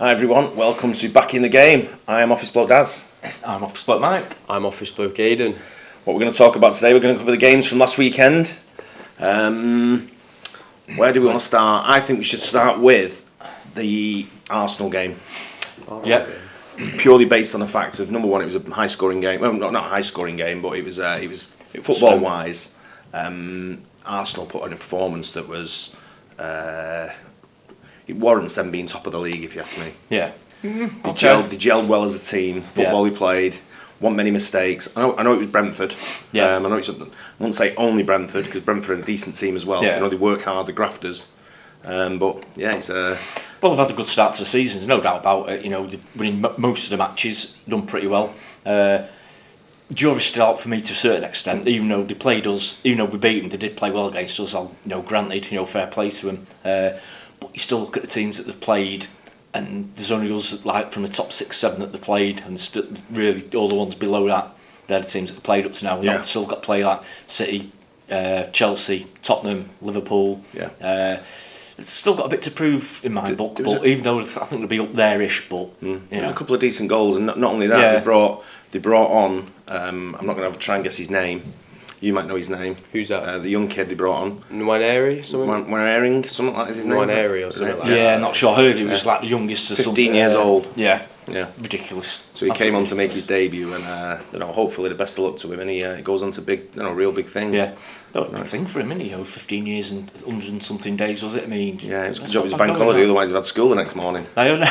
Hi everyone, welcome to Back in the Game. I am Office Bloke Daz. I'm Office Bloke Mike. I'm Office Bloke Aidan. What we're going to talk about today, we're going to cover the games from last weekend. Where do we want to start? I think we should start with the Arsenal game. Purely based on the fact of, number one, it was a high-scoring game. Well, not a high-scoring game, but it was football-wise. Arsenal put on a performance that was... it warrants them being top of the league, if you ask me. Yeah. They gelled well as a team. Football he played. Wasn't many mistakes. I know it was Brentford. Yeah. I wouldn't say only Brentford, because Brentford are a decent team as well. Yeah. I know they work hard, the grafters. But yeah, it's Well, they've had a good start to the season. There's no doubt about it. You know, they're winning most of the matches, done pretty well. Jury's still out for me to a certain extent, even though they played us. Even though we beat them, they did play well against us. Granted, fair play to them. But you still look at the teams that they've played, and there's only us like from the top 6, 7 that they've played, and still, really all the ones below that, they're the teams that they've played up to now. We've still got to play like City, Chelsea, Tottenham, Liverpool. It's still got a bit to prove in my book, but even though I think they'll be up there-ish, but there was a couple of decent goals, and not only that, they brought on. I'm not going to try and guess his name. You might know his name. Who's that? The young kid they brought on. Nwaneri, something? Nwaneri, something like his name. Nwaneri or something like that. Yeah, not sure. I heard he was like the youngest or 15 something. 15 years old. Yeah. So Ridiculous. he came on to make his debut, and hopefully the best of luck to him, and he goes on to real big things. Yeah. That was a big thing for him, isn't he? 15 years and 100 and something days, was it? I mean, yeah, it was a good job he was bank holiday, otherwise he'd had school the next morning. I don't know.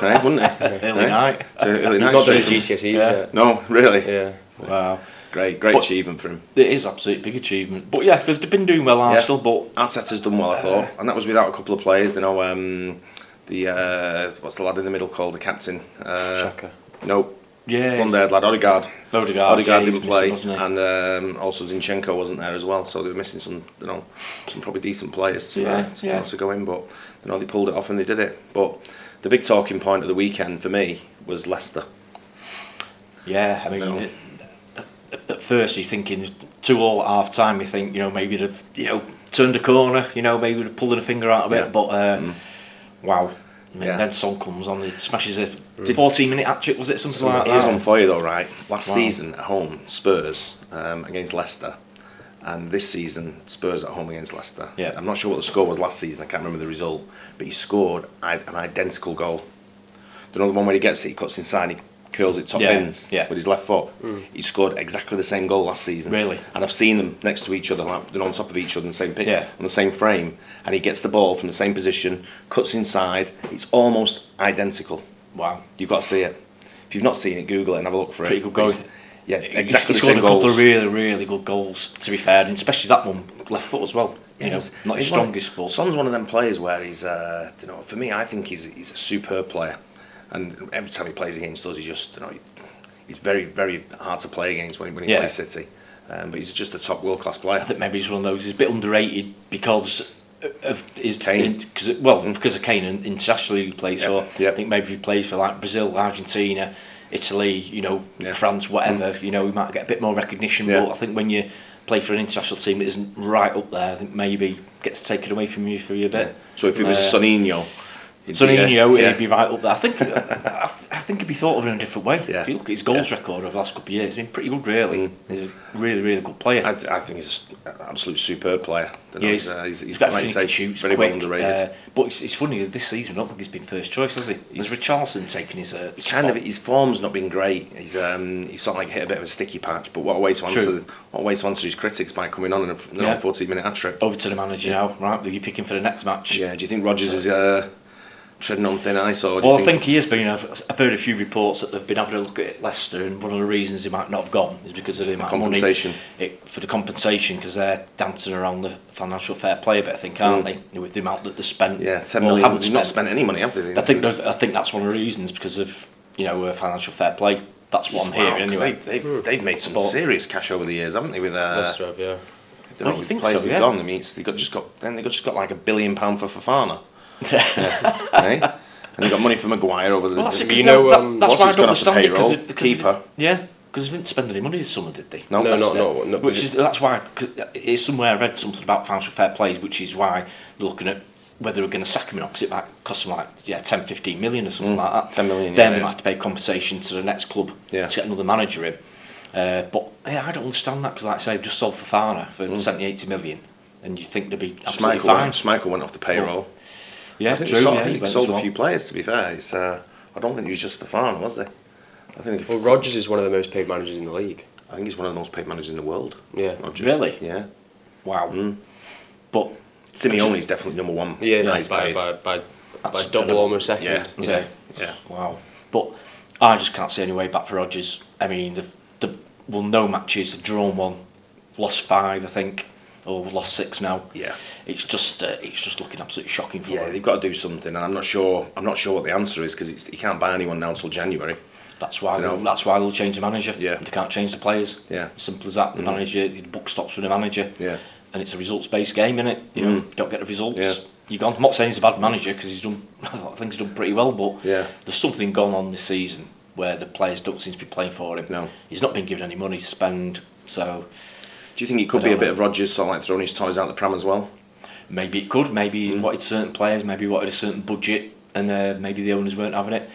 Right, wouldn't it? Early night. Early He's night not done his straight. GCSEs yet. No, really? Yeah. Wow. Great achievement for him. It is absolutely big achievement. But yeah, they've been doing well, Arsenal, but... Arteta's done well, I thought. And that was without a couple of players. What's the lad in the middle called, the captain? Xhaka. No. Yeah. Blonde-haired lad, Odegaard. Odegaard Didn't play. Missing, and also Zinchenko wasn't there as well. So they were missing some probably decent players to go in. But they pulled it off and they did it. But the big talking point of the weekend for me was Leicester. Yeah, I mean... At first you're thinking 2-2 at half time, you think maybe they've turned a corner, maybe they've pulled a finger out of it, but wow. I mean, then Son comes on, he smashes a 14-minute hat-trick, was it, something like that? Here's one for you though, right? Last season at home, Spurs against Leicester, and this season Spurs at home against Leicester. Yeah. I'm not sure what the score was last season, I can't remember the result, but he scored an identical goal. The one where he gets it, he cuts inside, he curls it top bins with his left foot. He scored exactly the same goal last season. Really? And I've seen them next to each other, like they're on top of each other in the same pitch, on the same frame, and he gets the ball from the same position, cuts inside. It's almost identical. Wow. You've got to see it. If you've not seen it, Google it and have a look for Pretty it. good goal. Yeah, exactly he the same goals. He scored a couple of really, really good goals, to be fair, and especially that one, left foot as well. Not his strongest, but... Son's one of them players where he's, for me, I think he's a superb player. And every time he plays against us, he just, he's very, very hard to play against when he plays City. But he's just a top world-class player. I think maybe he's one of those. He's a bit underrated because of his Kane. Because of Kane and internationally he plays for. I think maybe if he plays for like Brazil, Argentina, Italy, France, whatever. He might get a bit more recognition. But I think when you play for an international team that isn't right up there, I think maybe gets taken away from you for a bit. Yeah. So if it was Soninho. He'd be right up there. I think he'd be thought of in a different way. Yeah. If you look at his goals record over the last couple of years, he's been pretty good, really. He's a really, really good player. I think he's an absolute superb player. He's got like to shoot, very quick, well underrated. But it's funny, this season I don't think he's been first choice, has he? He's Richarlison taking his spot. His form's not been great. He's sort of like hit a bit of a sticky patch. But what a way to answer his critics by coming on in a 14-minute hat-trick. Over to the manager now, right? Are you picking for the next match? Yeah. Do you think Rodgers is treading on thin ice, or I think he has been. I've heard a few reports that they've been having a look at Leicester, and one of the reasons he might not have gone is because of the amount of money for the compensation, because they're dancing around the financial fair play a bit, I think, aren't they? With the amount that they spent. Yeah, 10 million. They've not spent any money, have they? I think that's one of the reasons, because of financial fair play. That's what I'm hearing anyway. They've made some serious cash over the years, haven't they? With Leicester have, yeah. The players they've gone. I mean, they just got like £1 billion for Fofana. And they got money for Maguire over the. Well, that's that's why I don't understand it, because keeper. Because they didn't spend any money this summer, did they? No. That's why. It's somewhere I read something about financial fair play, which is why they're looking at whether they're going to sack him or not, because it might cost them 10, 15 million or something like that. 10 million. Then they might have to pay compensation to the next club to get another manager in. But I don't understand that, because like I say, they've just sold Fofana for 70, 80 million, and you think they'd be absolutely fine. Schmeichel went off the payroll. Yeah, I think they sold a few players, to be fair. I don't think he was just Fofana, was they? Rodgers is one of the most paid managers in the league. I think he's one of the most paid managers in the world. Yeah. Rodgers. Really? Yeah. Wow. But Simeone's definitely number one. Yeah, Nice by double, almost second. Yeah. Wow. But I just can't see any way back for Rodgers. I mean, no matches, they've drawn one, lost 5, I think, or lost 6 now. Yeah. It's just looking absolutely shocking for them. They've got to do something, and I'm not sure what the answer is, because you can't buy anyone now until January. That's why they'll change the manager. Yeah. They can't change the players. Yeah. Simple as that. The manager, the buck stops with the manager. Yeah. And it's a results-based game, innit? You know, don't get the results, you're gone. I'm not saying he's a bad manager, because I think he's done pretty well, but there's something gone on this season where the players don't seem to be playing for him. No. He's not been given any money to spend, so... Do you think it could be a bit of Rodgers sort of like throwing his toys out the pram as well? Maybe it could. Maybe he wanted certain players, maybe he wanted a certain budget, and maybe the owners weren't having it.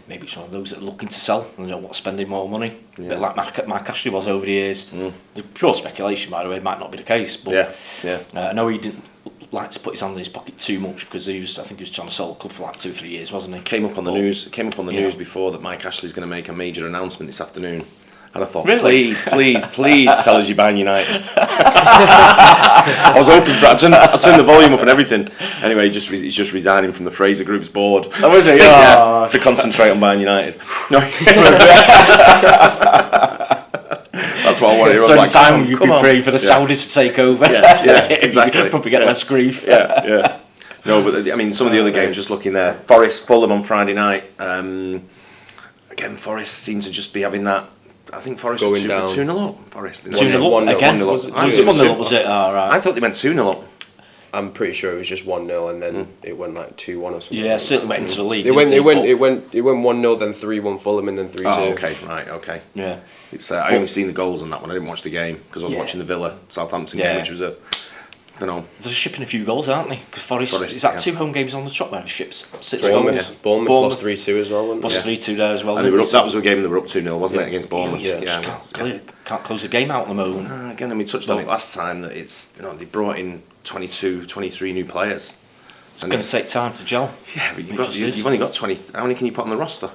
Maybe it's one of those that are looking to sell and don't want to spend more money. A bit like Mike Ashley was over the years. The pure speculation, by the way, might not be the case. But I know he didn't like to put his hand in his pocket too much, because I think he was trying to sell the club for like 2 or 3 years, wasn't he? Came up on the news before that Mike Ashley's going to make a major announcement this afternoon. And I thought, really? please tell us you're buying United. I was hoping for it. I turned the volume up and everything. Anyway, he's just resigning from the Fraser Group's board. Oh, is he? Yeah, to concentrate on buying United. No. That's what I wanted. So like, time you'd be praying for the Saudis to take over. Yeah, exactly. You'd probably get less grief. Yeah. No, but I mean, some of the other games, just looking there, Forest, Fulham on Friday night. Again, Forest seems to just be having that. I think Forest going down 2-0 up. Forest 2-0 up again. Was it 1-0 up? Was it? Right. I thought they went 2-0 up. I'm pretty sure it was just 1-0, and then it went like 2-1 or something. Yeah, certainly went into the league. It went 1-0, then 3-1 Fulham, and then 3-2. Oh, okay, right, okay. Yeah. It's I only seen the goals on that one. I didn't watch the game because I was watching the Villa Southampton game, which was I don't know. They're shipping a few goals, aren't they? Forest is that 2 home games on the trop where it ships 6 Bournemouth, goals. Bournemouth lost 3-2 as well. Lost 3-2 there as well. And that was a game they were up 2-0, wasn't it, against Bournemouth? Can't close the game out at the moment. Again, we touched on it last time that it's they brought in 22, 23 new players. It's going to take time to gel. Yeah, but you've only got 20. How many can you put on the roster?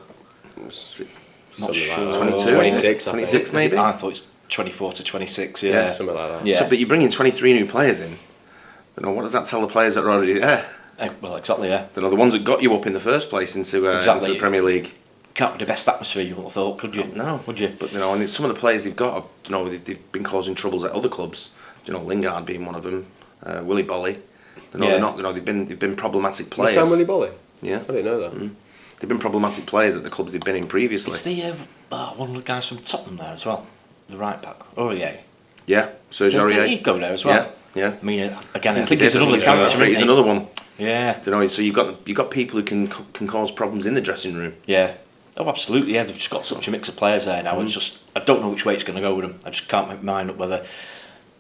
Not sure. 22, 26 maybe. I thought it's 24 to 26. Yeah, something like that. Yeah. So, but you bring in 23 new players in. What does that tell the players that are already there? Well, exactly. Yeah. The ones that got you up in the first place into the Premier League. Can't be the best atmosphere you would have thought, could you? No, would you? But and some of the players they've got, they've been causing troubles at other clubs. Lingard being one of them, Willy Bolly. They're not. They've been problematic players. You Willy Bolly? Yeah, I didn't know that. They've been problematic players at the clubs they've been in previously. Is the one of the guys from Tottenham there as well? The right back. Yeah, Serge Aurier. He'd go there as well. Yeah. I mean, again, I think he's another character. He's another one. Yeah. So you've got people who can cause problems in the dressing room. Yeah. Oh, absolutely. Yeah, they've just got such a mix of players there now. It's just I don't know which way it's going to go with them. I just can't make my mind up whether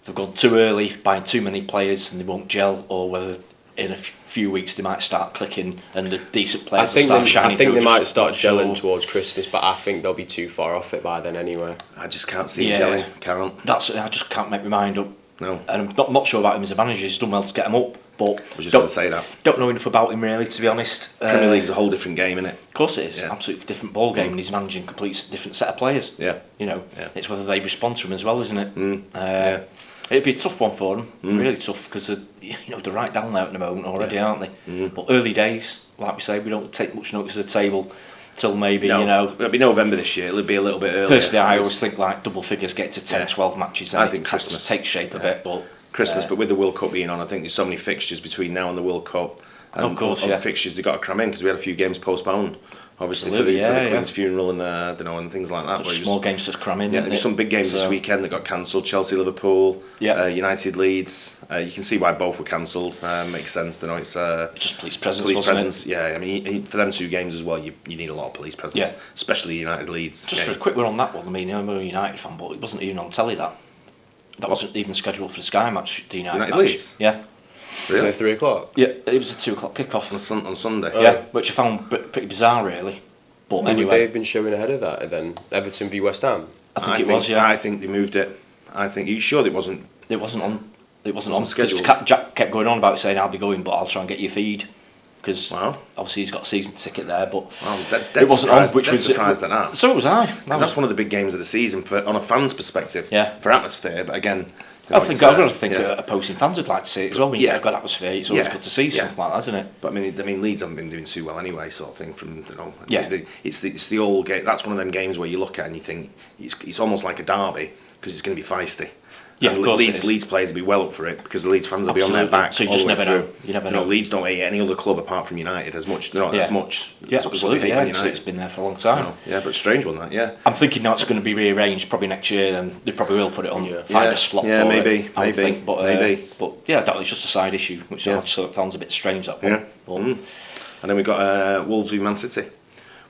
they've gone too early, buying too many players and they won't gel, or whether in a few weeks they might start clicking and the decent players start shining. I think they might start gelling towards Christmas, but I think they'll be too far off it by then anyway. I just can't see gelling. Can't. I just can't make my mind up. No. And I'm not sure about him as a manager. He's done well to get him up, but I was just going to say that. Don't know enough about him really, to be honest. Premier League's a whole different game, isn't it? Of course it is. Absolutely different ball game, and he's managing a complete different set of players. Yeah. It's whether they respond to him as well, isn't it? It'd be a tough one for them, really tough, because they're right down there at the moment already, aren't they? But early days, like we say, we don't take much notice of the table till maybe, it'll be November this year. It'll be a little bit earlier. Personally, I always think like double figures get to 10, 12 matches. I think Christmas takes shape a bit, but Christmas. But with the World Cup being on, I think there's so many fixtures between now and the World Cup. And of course, the fixtures they've got to cram in because we had a few games postponed. Obviously for the Queen's funeral and and things like that. Small games to cram in. Yeah, there's some big games this weekend that got cancelled. Chelsea, Liverpool, United, Leeds. You can see why both were cancelled. Makes sense. It's just police presence. Yeah, I mean for them 2 games as well, you need a lot of police presence, especially United Leeds. Just for a quick one on that one. I mean, I'm a United fan, but it wasn't even on telly. That wasn't even scheduled for the Sky match. The United match. Leeds. Yeah. Isn't it 3 o'clock? Yeah, it was a 2 o'clock kickoff On Sunday. Oh. Yeah, which I found pretty bizarre, really. But Would anyway, they have been showing ahead of that then? Everton v West Ham? I think it was. Yeah, I think they moved it. I think. Are you sure it wasn't? it wasn't on. It wasn't on schedule. schedule. Jack kept going on about saying I'll be going, but I'll try and get your feed because Wow. obviously he's got a season ticket there. But Wow, it wasn't on, which dead was surprised at that. So was I. Because that's one of the big games of the season on a fan's perspective. Yeah. For atmosphere, but again. I think I've got to think opposing fans would like to see it as well. When you Yeah. get a good atmosphere, it's always Yeah. good to see Yeah. something like that, isn't it? But I mean, Leeds haven't been doing too well anyway, sort of thing. Yeah. It's the old game. That's one of them games where you look at and you think it's almost like a derby because it's going to be feisty. Yeah, And of course it is. Leeds players will be well up for it because the Leeds fans will be on their Absolutely. back. So you all just the way never know. through. You never know. Leeds don't hate any other club apart from United as much. They're not Yeah. as much. Yeah, as what they absolutely. hate Yeah, Man it's United. been there for a long time. Yeah, but strange one that. Yeah. I'm thinking now it's going to be rearranged probably next year. Then they probably will put it on. Yeah. Find Yeah. a slot Yeah, for maybe, it. I would maybe, think, but maybe. But yeah, that was just a side issue, which Yeah. I just found a bit strange. That one. Yeah. But, And then we got Wolves v Man City,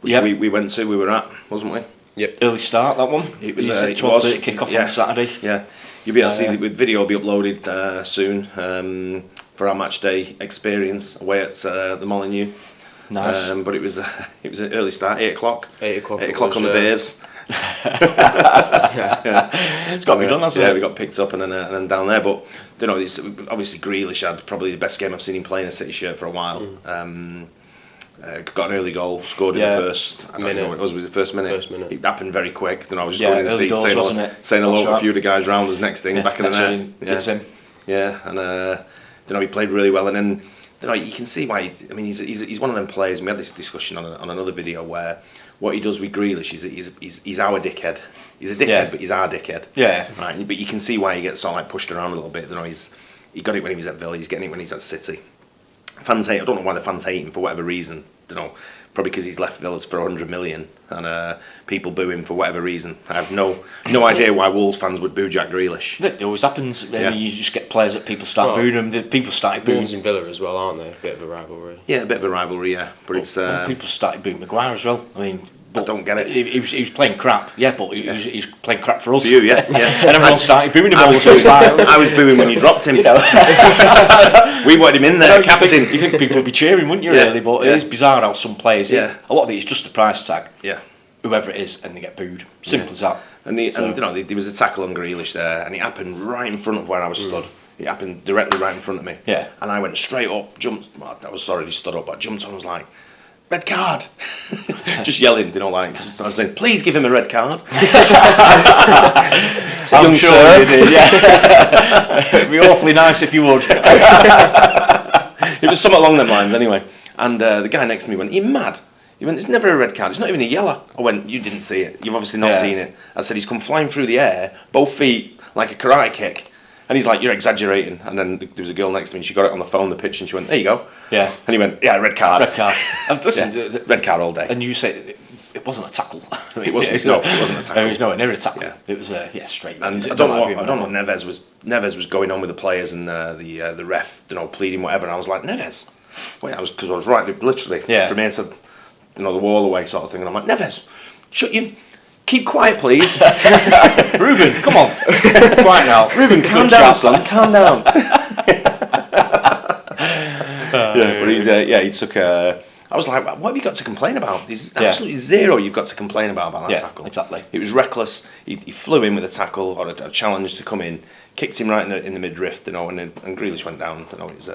which Yep. we went to. We were at, wasn't we? Yep. Early start that one. It was, You said it 12:30 was, kick off yeah. on Saturday. Yeah, you'll be able to see the video will be uploaded soon for our match day experience away at the Molineux. Nice. But it was an early start, 8 o'clock. 8 o'clock. 8 o'clock on the Bears. It's got to be done, hasn't Yeah, it? we got picked up and then down there. But it's obviously Grealish had probably the best game I've seen him play in a City shirt for a while. Got an early goal, scored in Yeah. the first. I don't know what it was the first minute. First minute. It happened very quick. I was just Yeah, going in the early seat doors, wasn't it? saying hello That's to a right. few of the guys round us. Next thing, back in the net. It's him. Yeah, and he played really well, and then you can see why. He's one of them players. And we had this discussion on another video where what he does with Grealish is he's our dickhead. He's a dickhead, Yeah. but he's our dickhead. Yeah. Right, but you can see why he gets sort of like pushed around a little bit. He got it when he was at Villa. He's getting it when he's at City. Fans hate. I don't know why the fans hate him for whatever reason. Probably because he's left Villa for 100 million, and people boo him for whatever reason. I have no idea why Wolves fans would boo Jack Grealish. It always happens. Yeah. You just get players that people start booing them. People started booing. Wolves and Villa as well, aren't they? A bit of a rivalry. Yeah, a bit of a rivalry, yeah. But it's People started booing Maguire as well. I mean, I don't get it. He was playing crap. Yeah, but he was playing crap for us. for you, yeah. And everyone started booing him all the time. I was booing when you dropped him. You know. We wanted him in there, captain. You think people would be cheering, wouldn't you? Yeah, Really, but yeah. it is bizarre how some players. Yeah. A lot of it is just a price tag. Yeah. Whoever it is, and they get booed. Simple as that. And there was a tackle on Grealish there, and it happened right in front of where I was stood. It happened directly right in front of me. Yeah. And I went straight up, jumped. Well, I was already stood up, but I jumped on and was like, red card. Just yelling, I was saying, please give him a red card. I'm sure you did, yeah. It'd be awfully nice if you would. It was something along them lines anyway. And the guy next to me went, are you mad? He went, it's never a red card, it's not even a yellow. I went, you didn't see it, you've obviously not seen it. I said, he's come flying through the air, both feet, like a karate kick. And he's like, you're exaggerating. And then there was a girl next to me, and she got it on the phone, the pitch, and she went, there you go. Yeah. And he went, yeah, red card. Red card. Listen, Yeah, red card all day. And you say it wasn't a tackle. It wasn't. No, it wasn't a tackle. It was nowhere near a tackle. Yeah. It was straight. And It was- I don't know agree what Neves was going on with the players and the ref, pleading whatever. And I was like, Neves, wait, because I was right, literally from here to the wall away sort of thing. And I'm like, Neves, keep quiet, please. Ruben, come on, quiet now. Ruben, calm down, son, calm down. But he took a. I was like, what have you got to complain about? There's absolutely zero you've got to complain about that tackle. Exactly. It was reckless. He flew in with a tackle or a challenge to come in, kicked him right in the midriff, and Grealish went down. It was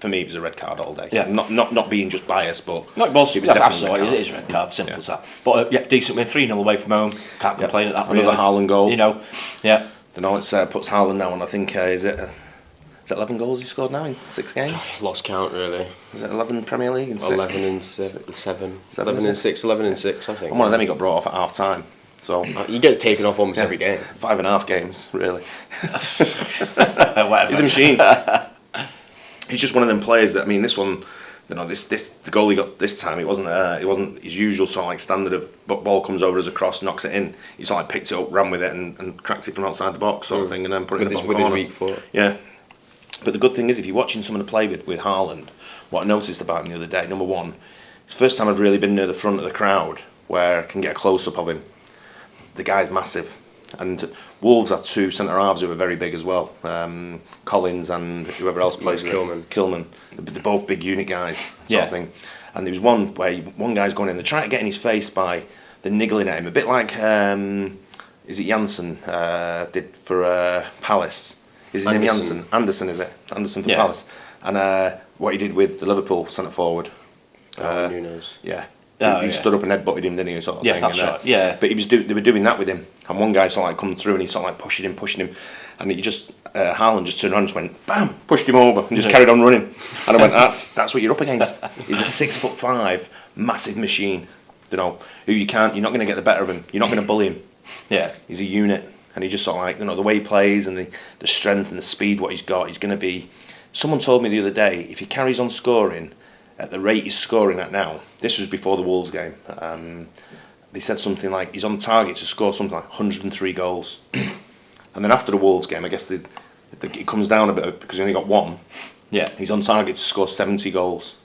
for me, it was a red card all day. Yeah. Not being just biased, but No, it was definitely absolutely. a red card. It is a red card. Simple as that. But decent win, 3-0 away from home. Can't complain at that. Another really. Haaland goal. Yeah. It puts Haaland now on. I think is it 11 goals he scored now in 6 games? Lost count, really. Is it 11 Premier League in 6? 11 and 7. 11 and 6, 11 and 6, I think. And one of them he got brought off at half time. So He gets taken off almost every game. 5.5 games, really. Whatever. He's a machine. He's just one of them players that, this one, the goal he got this time, it wasn't his usual sort of like standard of ball comes over as a cross, knocks it in. He sort of like picked it up, ran with it, and cracked it from outside the box sort of thing, and then put it in the bottom with corner. his weak foot. Yeah. But the good thing is, if you're watching someone play with Haaland, what I noticed about him the other day, number one, it's the first time I've really been near the front of the crowd where I can get a close-up of him. The guy's massive. And Wolves have two centre halves who are very big as well. Collins and whoever else plays with Kilman. They're both big unit guys, sort of thing. And there was one where one guy's going in, they're trying to get in his face by the niggling at him, a bit like is it Janssen did for Palace? Is his name Janssen? Anderson, is it? Anderson for Palace. And what he did with the Liverpool centre forward. Nunes. Yeah. He stood up and headbutted him, didn't he? Sort of thing. That's right. Yeah. But they were doing that with him. And one guy sort of like come through and he sort of like pushing him. And he just, Haaland just turned around and just went, bam, pushed him over and just carried on running. And I went, that's what you're up against. He's a 6'5" massive machine, you know, who you're not going to get the better of him. You're not going to bully him. Yeah. He's a unit. And he just sort of like, you know, the way he plays and the strength and the speed, what he's got, he's going to be... Someone told me the other day, if he carries on scoring at the rate he's scoring at now, this was before the Wolves game, they said something like he's on target to score something like 103 goals. And then after the Wolves game, I guess it comes down a bit because he only got one. Yeah. He's on target to score 70 goals.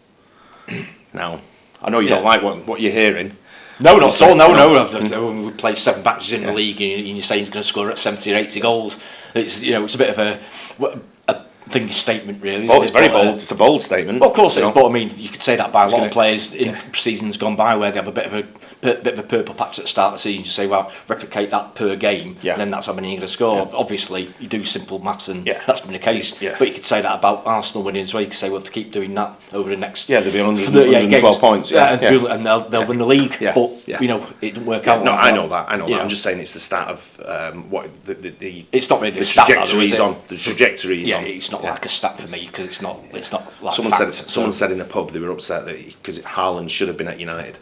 Now, I know you don't like what you're hearing. No, not at all. No. We played 7 matches in the league and you say he's going to score at 70 or 80 goals. It's, you know, it's a bit of a statement, really. Oh, it's very bold. It's a bold statement. Well, of course it is, but I mean, you could say that by a lot of players in seasons gone by where they have a bit of a purple patch at the start of the season. You say, well, replicate that per game, and then that's how many you're going to score. Obviously, you do simple maths, and that's been the case. But you could say that about Arsenal winning as well. You could say, well, to keep doing that over the next, they'll be 112 points. And they'll win the league. But you know, it didn't work out. No, I know that. I'm just saying it's the start of what the. It's not really the trajectory is on. The trajectory is on. It's not like a stat for me because it's not like someone said in the pub they were upset that because Haaland should have been at United.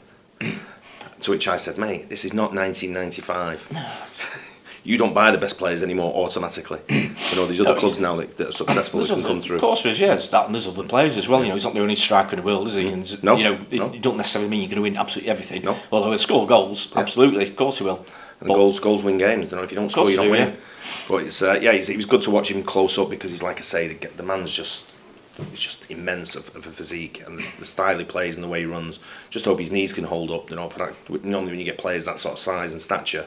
To which I said, mate, this is not 1995. No. You don't buy the best players anymore automatically. You know, there's other clubs now that are successful that can come through. Of course there is, there's that and there's other players as well. You know, he's not the only striker in the world, is he? And, it don't necessarily mean you're going to win absolutely everything. No. Although he'll score goals, absolutely, of course he will. And goals win games. You know, if you don't score, you don't win. But it's it was good to watch him close up because he's, like I say, the man's just immense of a physique and the style he plays and the way he runs. Just hope his knees can hold up. You know, for that, normally when you get players that sort of size and stature,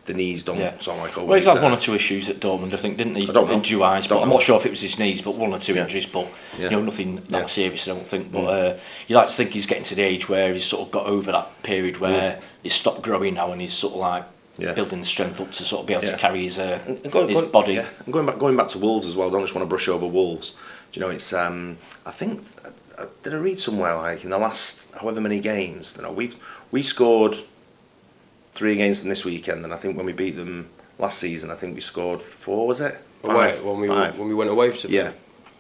the knees don't sort of like. Well, he's had one or two issues at Dortmund, I think, didn't he? I don't know. Injury wise, but I'm not sure if it was his knees, but one or two injuries. But you know, nothing that serious, I don't think. But you like to think he's getting to the age where he's sort of got over that period where he's stopped growing now and he's sort of like. Building the strength up to sort of be able to carry his body. Yeah. And going back to Wolves as well, I don't just want to brush over Wolves. Do you know, it's I think did I read somewhere like in the last however many games, you know, we scored 3 against them this weekend, and I think when we beat them last season, I think we scored 4. Was it? 5? When we went away to them. Yeah,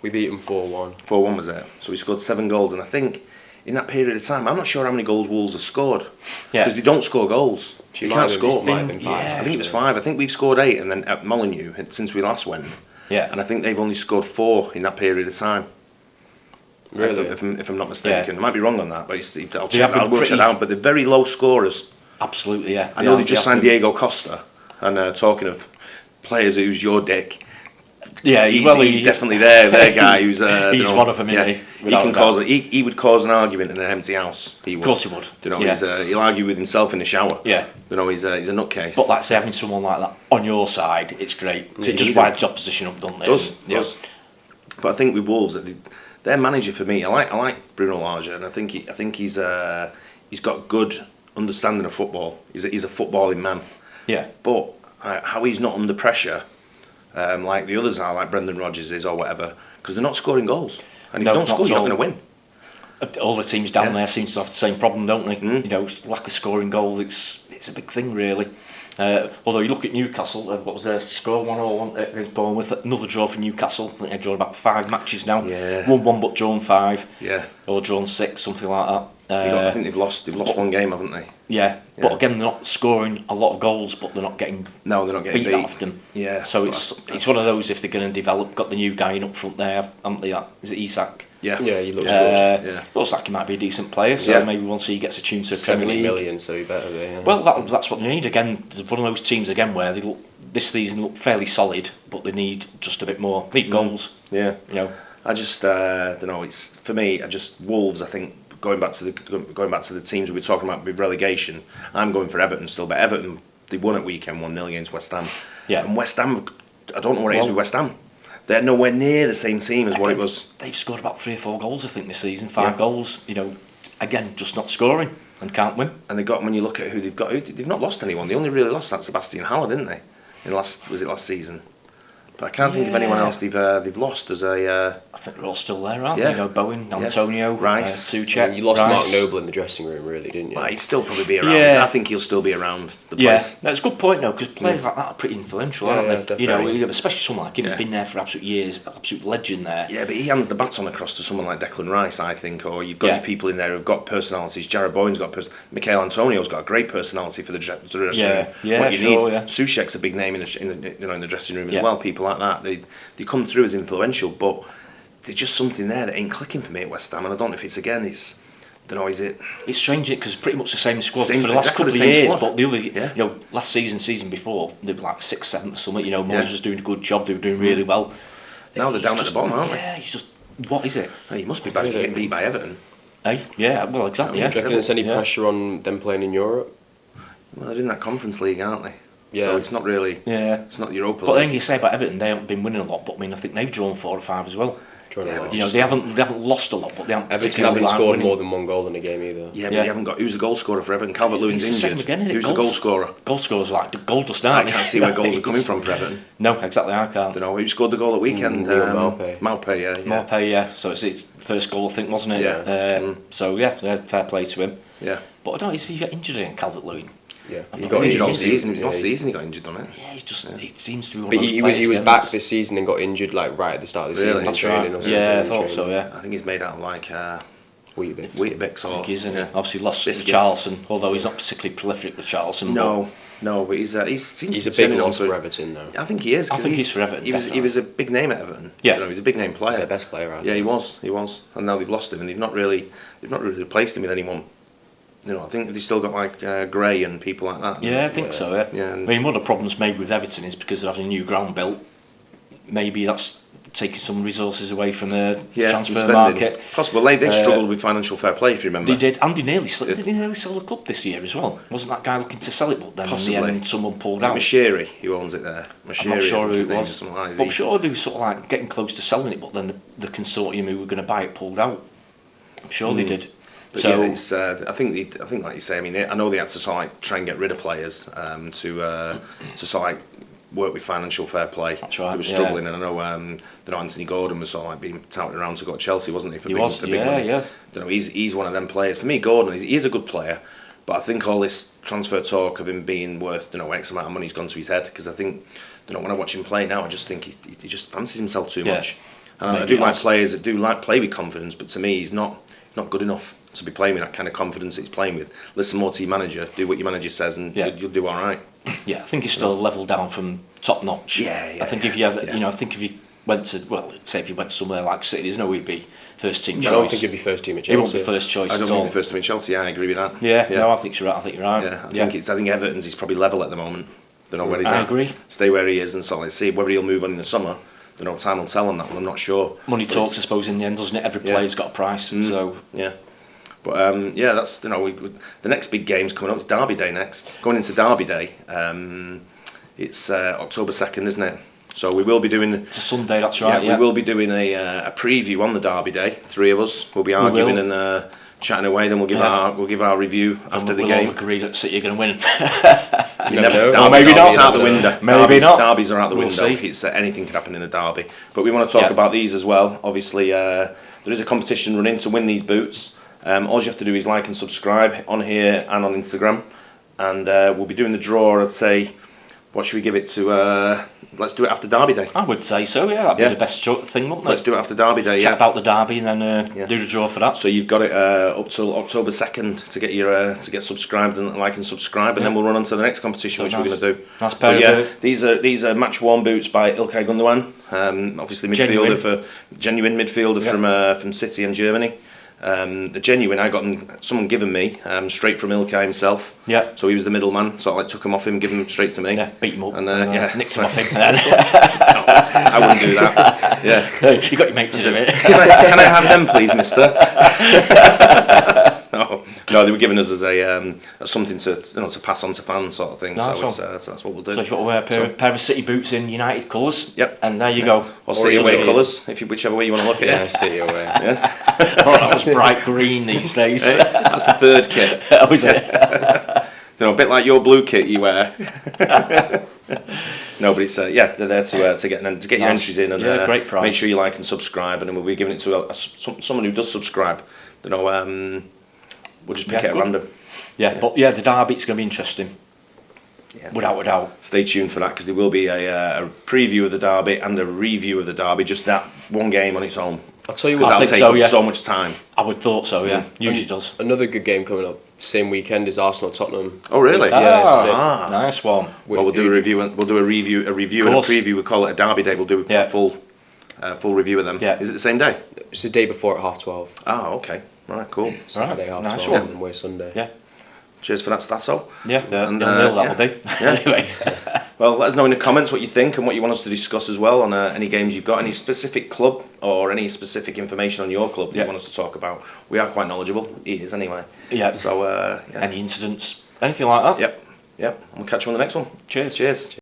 we beat them 4-1. 4-1 was it? So we scored 7 goals, and I think. In that period of time, I'm not sure how many goals Wolves have scored because they don't score goals. You can't score. Might have been 5. I think it was 5. I think we've scored 8, and then at Molineux since we last went. Yeah, and I think they've only scored 4 in that period of time. Really, if I'm not mistaken, I might be wrong on that, but I'll work it out. But they're very low scorers. Absolutely, yeah. I know they just signed Diego Costa, and talking of players who's your dick. Yeah, he's definitely their guy. Who's he's one of them, isn't he? He can cause he would cause an argument in an empty house. He would. Of course he would. You know, he'll argue with himself in the shower. Yeah, you know, he's a nutcase. But like I say, having someone like that on your side, it's great. It just winds the opposition up, doesn't it? Does. But I think with Wolves, their manager for me, I like Bruno Lage, and I think he's got good understanding of football. He's a footballing man. Yeah. But how he's not under pressure. Like the others are, like Brendan Rodgers is or whatever, because they're not scoring goals. And if you don't score, you're not going to win. All the teams down there seem to have the same problem, don't they? You know, lack of scoring goals. It's a big thing, really. Although you look at Newcastle, what was their score? 1-1 against Bournemouth. Another draw for Newcastle. I think they've drawn about 5 matches now. Yeah. 1-1 but drawn 5. Yeah. Or drawn 6, something like that. I think they've lost one game, haven't they? Yeah, but again, they're not scoring a lot of goals, but they're not getting beat often. Yeah, so it's one of those. If they're going to develop, got the new guy in up front there, haven't they? Is it Isak? Yeah, he looks good. Yeah, looks like he might be a decent player. So maybe once he gets a tune to the Premier League, 70 million, so he better be. Yeah. Well, that's what they need. Again, there's one of those teams again where they look this season look fairly solid, but they need just a bit more. Need goals. Yeah, you know. I just don't know. It's for me. Wolves. I think. Going back to the teams we were talking about with relegation, I'm going for Everton still, but Everton They won at weekend 1-0 against West Ham. Yeah. And West Ham, I don't know what it is with West Ham. They're nowhere near the same team as what it was. They've scored about 3 or 4 goals, I think, this season. 5 goals. Again, just not scoring and can't win. And when you look at who they've got, they've not lost anyone. They only really lost that Sebastian Haller, didn't they? Was it last season? But I can't think of anyone else they've lost as a. I think they're all still there, aren't they? Bowen, Antonio, Rice, Souček. You lost Rice. Mark Noble in the dressing room, really, didn't you? Well, he'd still probably be around. Yeah. I think he'll still be around the place. That's a good point, though, because players like that are pretty influential, aren't they? Definitely. Especially someone like him who's been there for absolute years, absolute legend there. Yeah, but he hands the baton across to someone like Declan Rice, I think, or you've got your people in there who've got personalities. Jared Bowen's got Michael Antonio's got a great personality for the dressing room. What you need. Souček's a big name in the dressing room as well. People like that, they come through as influential, but there's just something there that ain't clicking for me at West Ham, and I don't know if it's is it? It's strange, because pretty much the same squad for the exactly last couple of the same years, squad. but the other, last season before, they were like 6th, 7th or something. Moyes was doing a good job, they were doing really well. Now they're down at the bottom, aren't they? Yeah, he's just, what is it? He must be badly getting beat by Everton. Hey, yeah, well, exactly. Do you reckon there's any pressure on them playing in Europe? Well, they're in that Conference League, aren't they? Yeah. So it's not really. Yeah. It's not Europa But League. then you say about Everton, they haven't been winning a lot. But I mean, I think they've drawn 4 or 5 as well. They haven't lost a lot, but they haven't. Everton haven't scored more than 1 goal in a game either. Yeah, but they haven't got. Who's the goal scorer for Everton? Calvert-Lewin's injured. Who's the goal scorer? Goal scorers like the goal dust I can't see where goals are coming from for Everton. No, exactly. I can't. Don't know who scored the goal at weekend. Maupay, yeah. Maupay, yeah. So it's his first goal, I think, wasn't it? Yeah. So fair play to him. Yeah. But I don't know. He got injured again, Calvert-Lewin. Yeah, he got injured all season. It was last season he got injured, didn't it? Yeah, he's just. It seems to be one but of those he was back this season and got injured right at the start of the season. That's training right. Or Yeah, I thought so. Yeah. I think he's made out of like Weetabix. Weetabix. I think he is, isn't he? Obviously lost to Biscuits. Charlton, although he's not particularly prolific with Charlton. No, but he's a big one for Everton, though. I think he is. I think he's for Everton. He was a big name at Everton. Yeah, he was a big name player. He's their best player. Yeah, he was, and now they've lost him, and they've not really replaced him with anyone. I think they've still got like Gray and people like that. Yeah, I think so. Yeah. I mean, one of the problems made with Everton is because they're having a new ground built. Maybe that's taking some resources away from the transfer market. Possible. They struggled with financial fair play, if you remember. They did. Andy nearly sell the club this year as well. Wasn't that guy looking to sell it, but then Possibly. in the end someone pulled out? Mashiri, who owns it there. I'm not sure who it was. But I'm sure they were sort of like getting close to selling it, but then the consortium who were going to buy it pulled out. I'm sure they did. But so I think like you say. I mean, I know they had to sort of like try and get rid of players to sort of like work with financial fair play. That's right. They were struggling, and I know Anthony Gordon was sort of like being touted around to go to Chelsea, wasn't he? For big money. Yeah. He's one of them players. For me, Gordon, he is a good player, but I think all this transfer talk of him being worth X amount of money's gone to his head, because I think when I watch him play now, I just think he just fancies himself too much. And I do like players that do like play with confidence, but to me, he's not good enough to be playing with that kind of confidence that he's playing with. Listen more to your manager, do what your manager says, and you'll do all right. Yeah, I think he's still a level down from top notch. Yeah. I think if you have, I think if you went to, say if you went somewhere like City, there's no way he'd be first team choice. I don't think he'd be first team at Chelsea. He won't be first choice I don't at think all. he'd be first team at Chelsea. Yeah, I agree with that. Yeah. No, I think you're right. Yeah, I think Everton's he's probably level at the moment. Don't know where he's at. I agree. Stay where he is and so let's see whether he'll move on in the summer. Don't know. Time will tell on that one. I'm not sure. Money talks, I suppose, in the end, doesn't it? Every player's got a price. So yeah. But that's the next big game's coming up. It's Derby Day next. Going into Derby Day, it's October 2nd, isn't it? So we will be doing. It's a Sunday, that's right. We will be doing a preview on the Derby Day. 3 of us will be arguing and chatting away. Then we'll give our review after the game. We'll all agree that City are going to win. You never know. Maybe not. It's out the window. Maybe not. Derbies are out the We'll window. see. It's anything can happen in a derby. But we want to talk about these as well. Obviously, there is a competition running to win these boots. All you have to do is like and subscribe on here and on Instagram, and we'll be doing the draw. I'd say, what should we give it to? Let's do it after Derby Day. I would say so. Yeah, that'd be the best thing, wouldn't it? Let's do it after Derby Day. Chat about the derby and then do the draw for that. So you've got it up till October 2nd to get your to get subscribed and like and subscribe, and then we'll run on to the next competition, which we're going to do. Nice pair of these are match worn boots by Ilkay Gundogan. Obviously genuine midfielder from City and Germany. The genuine I got someone given me straight from Ilkay himself. Yeah. So he was the middleman. So I took him off him, give him straight to me. Yeah. Beat him up. And nicked him off him. No, I wouldn't do that. Yeah. You got your mate to do it. Can I have them, please, Mister? No. But no, they were giving us as as something to pass on to fans, sort of thing. Nice so that's what we'll do. So you've got to wear a pair of City boots in United colours. Yep. And there you go. Or City away colours, whichever way you want to look at it. Yeah, City away. That was bright green these days. That's the third kit. That was it. A bit like your blue kit you wear. No, but it's they're there to get your entries in and great prize. Make sure you like and subscribe, and then we'll be giving it to someone who does subscribe. We'll just pick it at random. Yeah, but the derby, it's going to be interesting. Yeah. Without a doubt. Stay tuned for that, because there will be a preview of the derby and a review of the derby. Just that one game on its own. I'll tell you what, that'll take up so much time. I would thought so, yeah. Usually does. Another good game coming up same weekend is Arsenal Tottenham. Oh really? Yeah. Nice one. Well, we'll do a review. We'll do a review and a preview. We'll call it a derby day. We'll do a full review of them. Yeah. Is it the same day? It's the day before at 12:30. Oh, okay. Right, cool. Saturday nice 12:30 and we're Sunday. Yeah. Cheers for that, Statso. Yeah, and that'll be. Anyway. Well, let us know in the comments what you think and what you want us to discuss as well on any games you've got, any specific club or any specific information on your club that you want us to talk about. We are quite knowledgeable. He is anyway. Yeah. So, any incidents, anything like that. Yep. We'll catch you on the next one. Cheers. Cheers.